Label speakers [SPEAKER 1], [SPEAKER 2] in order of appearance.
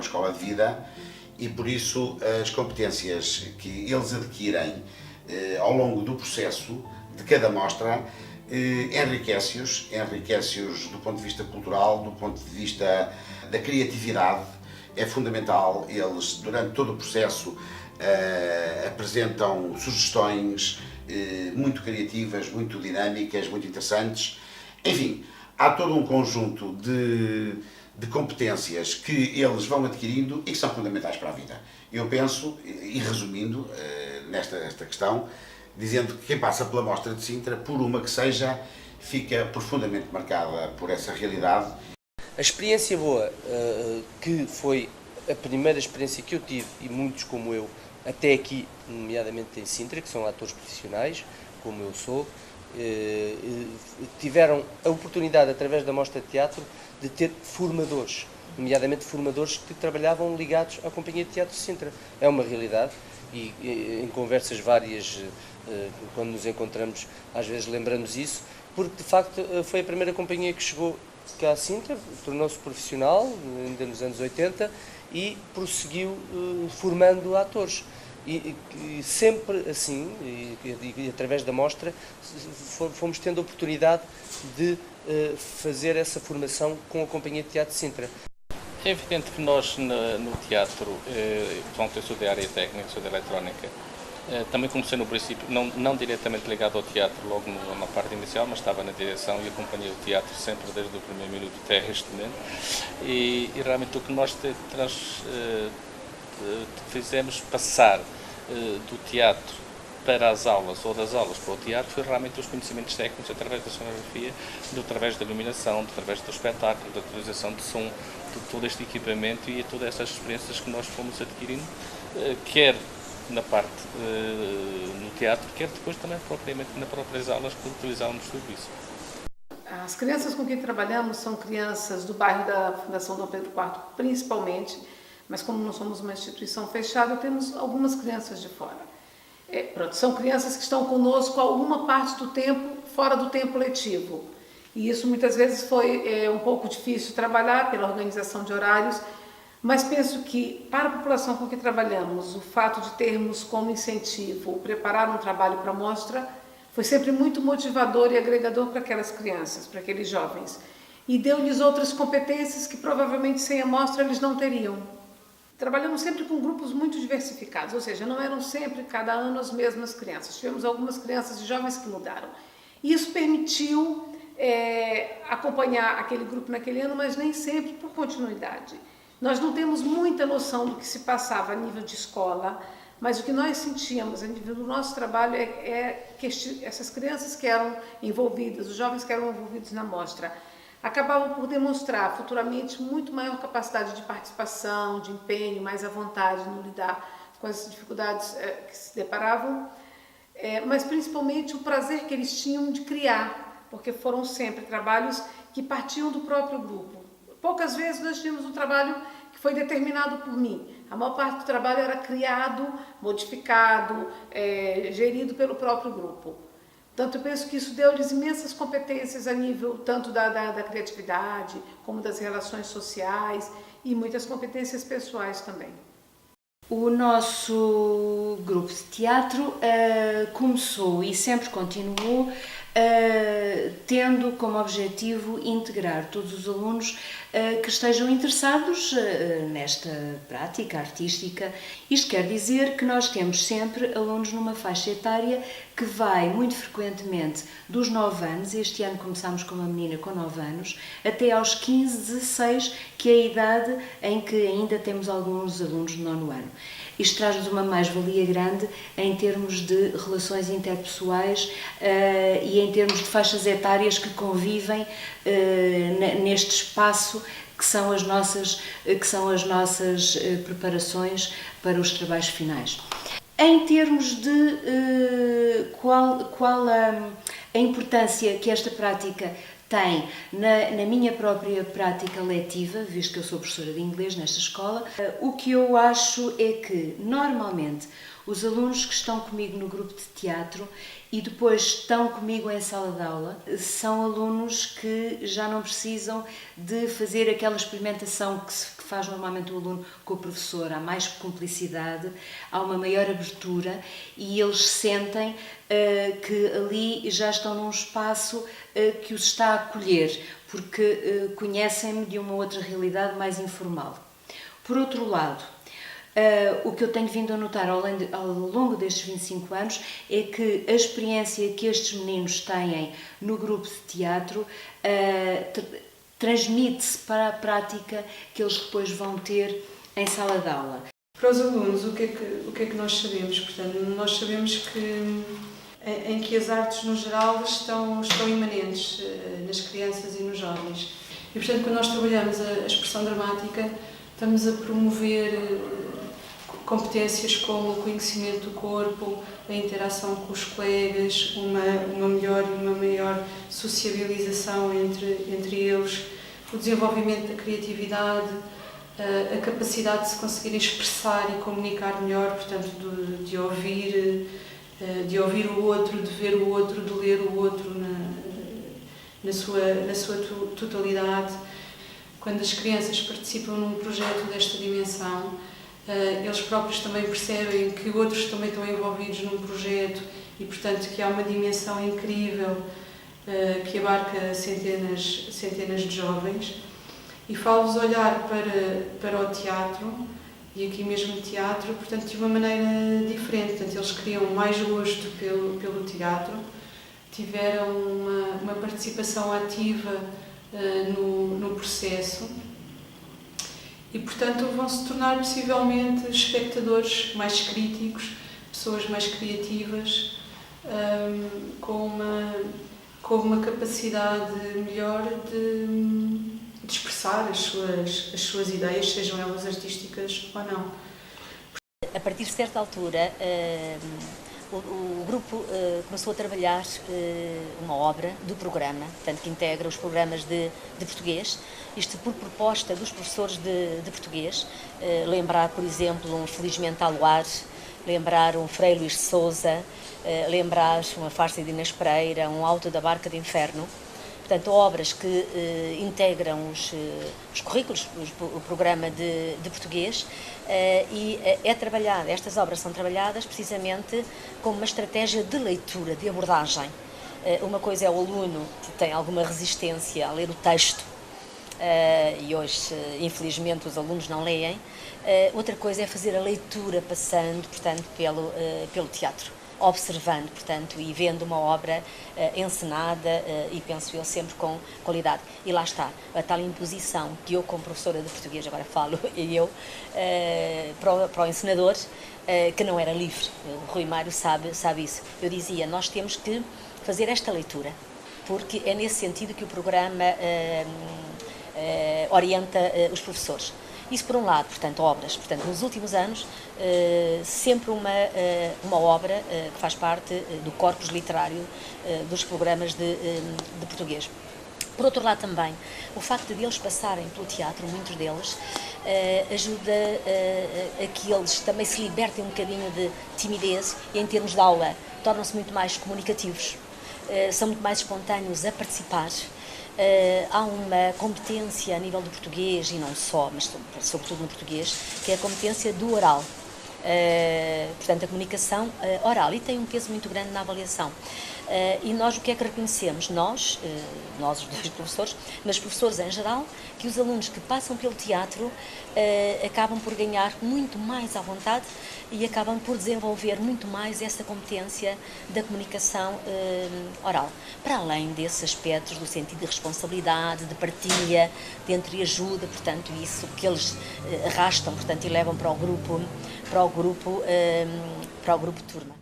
[SPEAKER 1] uma escola de vida e por isso as competências que eles adquirem ao longo do processo de cada mostra enriquece-os do ponto de vista cultural, do ponto de vista da criatividade. É fundamental, eles durante todo o processo apresentam sugestões muito criativas, muito dinâmicas, muito interessantes. Enfim, há todo um conjunto de competências que eles vão adquirindo e que são fundamentais para a vida. Eu penso, e resumindo nesta questão, dizendo que quem passa pela Mostra de Sintra, por uma que seja, fica profundamente marcada por essa realidade.
[SPEAKER 2] A experiência boa, que foi a primeira experiência que eu tive, e muitos como eu, até aqui, nomeadamente em Sintra, que são atores profissionais, como eu sou, tiveram a oportunidade, através da Mostra de Teatro, de ter formadores, nomeadamente formadores que trabalhavam ligados à Companhia de Teatro de Sintra. É uma realidade e em conversas várias, quando nos encontramos, às vezes lembramos isso, porque de facto foi a primeira companhia que chegou cá a Sintra, tornou-se profissional, ainda nos anos 80, e prosseguiu formando atores. E sempre assim, e através da mostra, fomos tendo a oportunidade de fazer essa formação com a Companhia de Teatro de Sintra.
[SPEAKER 3] É evidente que nós no teatro, portanto eu sou da área técnica, sou da eletrónica, também comecei no princípio, não diretamente ligado ao teatro logo na parte inicial, mas estava na direção e acompanhei o teatro sempre desde o primeiro minuto até este momento. E realmente o que nós fizemos passar do teatro para as aulas ou das aulas para o teatro foi realmente os conhecimentos técnicos através da sonografia, através da iluminação, através do espetáculo, da utilização de som, de todo este equipamento e todas essas experiências que nós fomos adquirindo, quer na parte no teatro, quer depois também propriamente nas próprias aulas que utilizávamos tudo isso.
[SPEAKER 4] As crianças com quem trabalhamos são crianças do bairro da Fundação Dom Pedro IV, principalmente, mas como não somos uma instituição fechada, temos algumas crianças de fora. São crianças que estão conosco alguma parte do tempo, fora do tempo letivo. E isso muitas vezes foi um pouco difícil trabalhar pela organização de horários, mas penso que para a população com que trabalhamos, o fato de termos como incentivo preparar um trabalho para a mostra foi sempre muito motivador e agregador para aquelas crianças, para aqueles jovens. E deu-lhes outras competências que provavelmente sem a mostra eles não teriam. Trabalhamos sempre com grupos muito diversificados, ou seja, não eram sempre, cada ano, as mesmas crianças. Tivemos algumas crianças e jovens que mudaram. E isso permitiu acompanhar aquele grupo naquele ano, mas nem sempre por continuidade. Nós não temos muita noção do que se passava a nível de escola, mas o que nós sentíamos a nível do nosso trabalho é que essas crianças que eram envolvidas, os jovens que eram envolvidos na mostra, acabavam por demonstrar futuramente muito maior capacidade de participação, de empenho, mais à vontade no lidar com as dificuldades que se deparavam, mas principalmente o prazer que eles tinham de criar, porque foram sempre trabalhos que partiam do próprio grupo. Poucas vezes nós tínhamos um trabalho que foi determinado por mim. A maior parte do trabalho era criado, modificado, gerido pelo próprio grupo. Tanto eu penso que isso deu-lhes imensas competências a nível tanto da criatividade, como das relações sociais e muitas competências pessoais também.
[SPEAKER 5] O nosso grupo de teatro começou e sempre continuou tendo como objetivo integrar todos os alunos que estejam interessados nesta prática artística. Isto quer dizer que nós temos sempre alunos numa faixa etária que vai muito frequentemente dos 9 anos, este ano começámos com uma menina com 9 anos, até aos 15, 16, que é a idade em que ainda temos alguns alunos do 9º ano. Isto traz-nos uma mais-valia grande em termos de relações interpessoais e em termos de faixas etárias que convivem neste espaço que são as nossas preparações para os trabalhos finais. Em termos de qual a importância que esta prática tem na minha própria prática letiva, visto que eu sou professora de inglês nesta escola, o que eu acho é que, normalmente, Os alunos que estão comigo no grupo de teatro e depois estão comigo em sala de aula são alunos que já não precisam de fazer aquela experimentação que faz normalmente o aluno com o professor. Há mais cumplicidade, há uma maior abertura e eles sentem que ali já estão num espaço que os está a acolher, porque conhecem-me de uma outra realidade mais informal. Por outro lado, o que eu tenho vindo a notar ao longo destes 25 anos é que a experiência que estes meninos têm no grupo de teatro transmite-se para a prática que eles depois vão ter em sala de aula.
[SPEAKER 6] Para os alunos, o que é que nós sabemos? Portanto, nós sabemos em que as artes, no geral, estão imanentes nas crianças e nos jovens. E, portanto, quando nós trabalhamos a expressão dramática, estamos a promover competências como o conhecimento do corpo, a interação com os colegas, uma melhor e uma maior sociabilização entre eles, o desenvolvimento da criatividade, a capacidade de se conseguirem expressar e comunicar melhor, portanto, de ouvir o outro, de ver o outro, de ler o outro na sua totalidade. Quando as crianças participam num projeto desta dimensão, eles próprios também percebem que outros também estão envolvidos num projeto e, portanto, que há uma dimensão incrível que abarca centenas de jovens. E falo-vos olhar para o teatro, e aqui mesmo teatro, portanto, de uma maneira diferente. Portanto, eles criam mais gosto pelo teatro, tiveram uma participação ativa no processo e, portanto, vão se tornar possivelmente espectadores mais críticos, pessoas mais criativas, com uma capacidade melhor de expressar as suas ideias, sejam elas artísticas ou não.
[SPEAKER 7] A partir de certa altura, o grupo começou a trabalhar uma obra do programa, portanto, que integra os programas de português, isto por proposta dos professores de português, lembrar, por exemplo, um Felizmente ao Luar, lembrar um Frei Luís de Sousa, lembrar uma farsa de Inês Pereira, um Alto da Barca de Inferno. Portanto, obras que integram os currículos, o programa de português, e estas obras são trabalhadas precisamente como uma estratégia de leitura, de abordagem. Uma coisa é o aluno que tem alguma resistência a ler o texto, e hoje, infelizmente, os alunos não leem. Outra coisa é fazer a leitura passando, portanto, pelo teatro, observando, portanto, e vendo uma obra encenada e, penso eu, sempre com qualidade. E lá está, a tal imposição que eu, como professora de português, agora falo, e eu, para o encenador, que não era livre. O Rui Mário sabe isso. Eu dizia, nós temos que fazer esta leitura, porque é nesse sentido que o programa orienta os professores. Isso por um lado, portanto, obras. Portanto, nos últimos anos, sempre uma obra que faz parte do corpus literário dos programas de português. Por outro lado também, o facto de eles passarem pelo teatro, muitos deles, ajuda a que eles também se libertem um bocadinho de timidez e, em termos de aula, tornam-se muito mais comunicativos, são muito mais espontâneos a participar. Há uma competência a nível do português, e não só, mas sobretudo no português, que é a competência do oral. Portanto, a comunicação oral, e tem um peso muito grande na avaliação. E nós o que é que reconhecemos? Nós os dois professores, mas professores em geral, que os alunos que passam pelo teatro acabam por ganhar muito mais à vontade e acabam por desenvolver muito mais essa competência da comunicação oral. Para além desses aspectos do sentido de responsabilidade, de partilha, de entreajuda, portanto, isso que eles arrastam, portanto, e levam para o grupo turma.